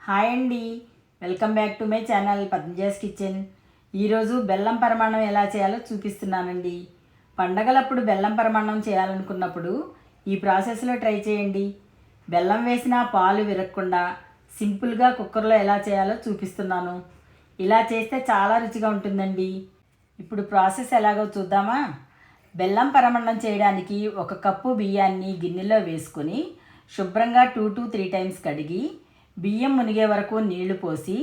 Hi అండి, welcome back to my channel Padmaja's kitchen. ఈరోజు బెల్లం పరమాన్నం ఎలా చేయాలో చూపిస్తున్నానండి. పండగలప్పుడు బెల్లం పరమాన్నం చేయాలనుకున్నప్పుడు ఈ ప్రాసెస్లో ట్రై చేయండి. బెల్లం వేసిన పాలు విరగకుండా సింపుల్గా కుక్కర్లో ఎలా చేయాలో చూపిస్తున్నాను. ఇలా చేస్తే చాలా రుచిగా ఉంటుందండి. ఇప్పుడు ప్రాసెస్ ఎలాగో చూద్దామా. బెల్లం పరమాన్నం చేయడానికి 1 కప్పు బియ్యాన్ని గిన్నెలో వేసుకొని శుభ్రంగా 2 to 3 టైమ్స్ కడిగి బియ్యం మునిగే వరకు నీళ్లు పోసి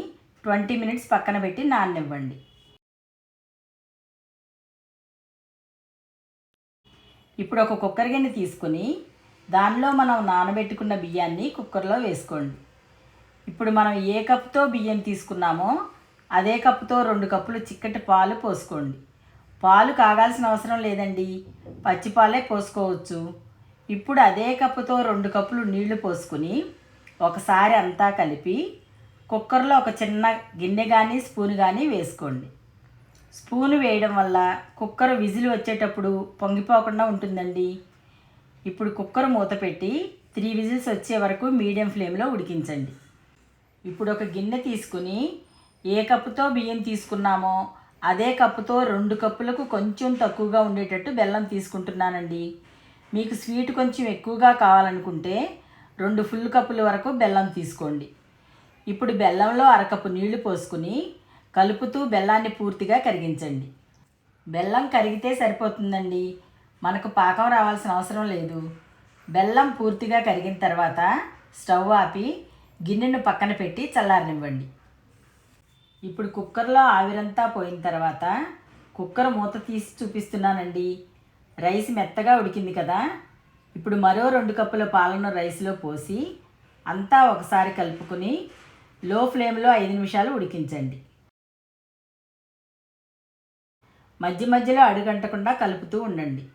20 మినిట్స్ పక్కన పెట్టి నాననివ్వండి. ఇప్పుడు ఒక కుక్కర్ గిన్నె తీసుకుని దానిలో మనం నానబెట్టుకున్న బియ్యాన్ని కుక్కర్లో వేసుకోండి. ఇప్పుడు మనం ఏ కప్పుతో బియ్యం తీసుకున్నామో అదే కప్పుతో 2 కప్పులు చిక్కటి పాలు పోసుకోండి. పాలు కాగాల్సిన అవసరం లేదండి, పచ్చిపాలే పోసుకోవచ్చు. ఇప్పుడు అదే కప్పుతో 2 కప్పులు నీళ్లు పోసుకుని ఒకసారి అంతా కలిపి కుక్కర్లో ఒక చిన్న గిన్నె కానీ స్పూన్ కానీ వేసుకోండి. స్పూన్ వేయడం వల్ల కుక్కర్ విజిల్ వచ్చేటప్పుడు పొంగిపోకుండా ఉంటుందండి. ఇప్పుడు కుక్కర్ మూత పెట్టి 3 విజిల్స్ వచ్చే వరకు మీడియం ఫ్లేమ్లో ఉడికించండి. ఇప్పుడు ఒక గిన్నె తీసుకుని ఏ కప్పుతో బియ్యం తీసుకున్నామో అదే కప్పుతో 2 కప్పులకు కొంచెం తక్కువగా ఉండేటట్టు బెల్లం తీసుకుంటున్నానండి. మీకు స్వీట్ కొంచెం ఎక్కువగా కావాలనుకుంటే 2 ఫుల్ కప్పుల వరకు బెల్లం తీసుకోండి. ఇప్పుడు బెల్లంలో 1 కప్పు నీళ్లు పోసుకుని కలుపుతూ బెల్లాన్ని పూర్తిగా కరిగించండి. బెల్లం కరిగితే సరిపోతుందండి, మనకు పాకం రావాల్సిన అవసరం లేదు. బెల్లం పూర్తిగా కరిగిన తర్వాత స్టవ్ ఆపి గిన్నెను పక్కన పెట్టి చల్లారనివ్వండి. ఇప్పుడు కుక్కర్లో ఆవిరంతా పోయిన తర్వాత కుక్కర్ మూత తీసి చూపిస్తున్నానండి. రైస్ మెత్తగా ఉడికింది కదా. ఇప్పుడు మరో 2 కప్పుల పాలను రైస్లో పోసి అంతా ఒకసారి కలుపుకొని లో ఫ్లేమ్లో 5 నిమిషాలు ఉడికించండి. మధ్య మధ్యలో అడుగంటకుండా కలుపుతూ ఉండండి.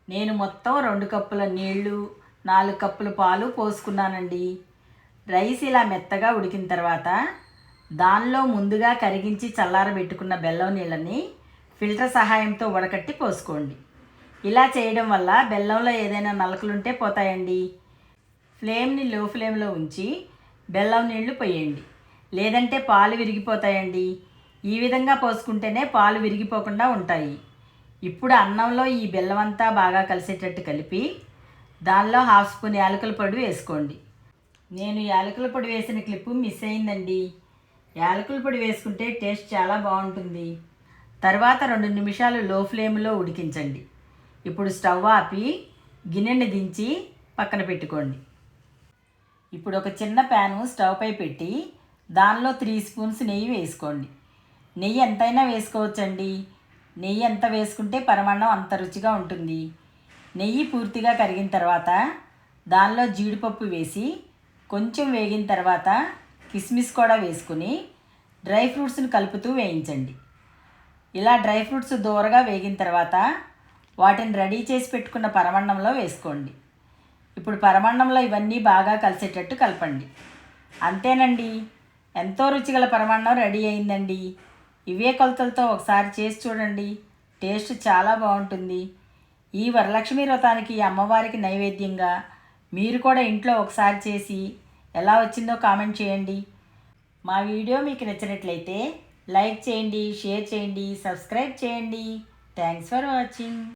నేను మొత్తం 2 కప్పుల నీళ్లు 4 కప్పుల పాలు పోసుకున్నానండి. రైస్ ఇలా మెత్తగా ఉడికిన తర్వాత దానిలో ముందుగా కరిగించి చల్లారబెట్టుకున్న బెల్లం నీళ్ళని ఫిల్టర్ సహాయంతో వడకట్టి పోసుకోండి. ఇలా చేయడం వల్ల బెల్లంలో ఏదైనా నలకలుంటే పోతాయండి. ఫ్లేమ్ని లో ఫ్లేమ్లో ఉంచి బెల్లం నీళ్లు పోయండి, లేదంటే పాలు విరిగిపోతాయండి. ఈ విధంగా పోసుకుంటేనే పాలు విరిగిపోకుండా ఉంటాయి. ఇప్పుడు అన్నంలో ఈ బెల్లం అంతా బాగా కలిసేటట్టు కలిపి దానిలో 1/2 స్పూన్ యాలకుల పొడి వేసుకోండి. నేను యాలకుల పొడి వేసిన క్లిప్పు మిస్ అయిందండి. యాలకుల పొడి వేసుకుంటే టేస్ట్ చాలా బాగుంటుంది. తర్వాత 2 నిమిషాలు లో ఫ్లేమ్లో ఉడికించండి. ఇప్పుడు స్టవ్ ఆపి గిన్నెని దించి పక్కన పెట్టుకోండి. ఇప్పుడు ఒక చిన్న ప్యాను స్టవ్ పై పెట్టి దానిలో 3 స్పూన్స్ నెయ్యి వేసుకోండి. నెయ్యి ఎంతైనా వేసుకోవచ్చండి. నెయ్యి ఎంత వేసుకుంటే పరమాన్నం అంత రుచిగా ఉంటుంది. నెయ్యి పూర్తిగా కరిగిన తర్వాత దానిలో జీడిపప్పు వేసి కొంచెం వేగిన తర్వాత కిస్మిస్ కూడా వేసుకుని డ్రై ఫ్రూట్స్ని కలుపుతూ వేయించండి. ఇలా డ్రై ఫ్రూట్స్ దూరగా వేగిన తర్వాత వాటిని రెడీ చేసి పెట్టుకున్న పరమాన్నంలో వేసుకోండి. ఇప్పుడు పరమాన్నంలో ఇవన్నీ బాగా కలిసేటట్టు కలపండి. అంతేనండి, ఎంతో రుచిగల పరమాన్నం రెడీ అయిందండి. ఇవే కొలతలతో ఒకసారి చేసి చూడండి, టేస్ట్ చాలా బాగుంటుంది. ఈ వరలక్ష్మి వ్రతానికి అమ్మవారికి నైవేద్యంగా మీరు కూడా ఇంట్లో ఒకసారి చేసి ఎలా వచ్చిందో కామెంట్ చేయండి. మా వీడియో మీకు నచ్చినట్లయితే లైక్ చేయండి, షేర్ చేయండి, సబ్స్క్రైబ్ చేయండి. Thanks for watching.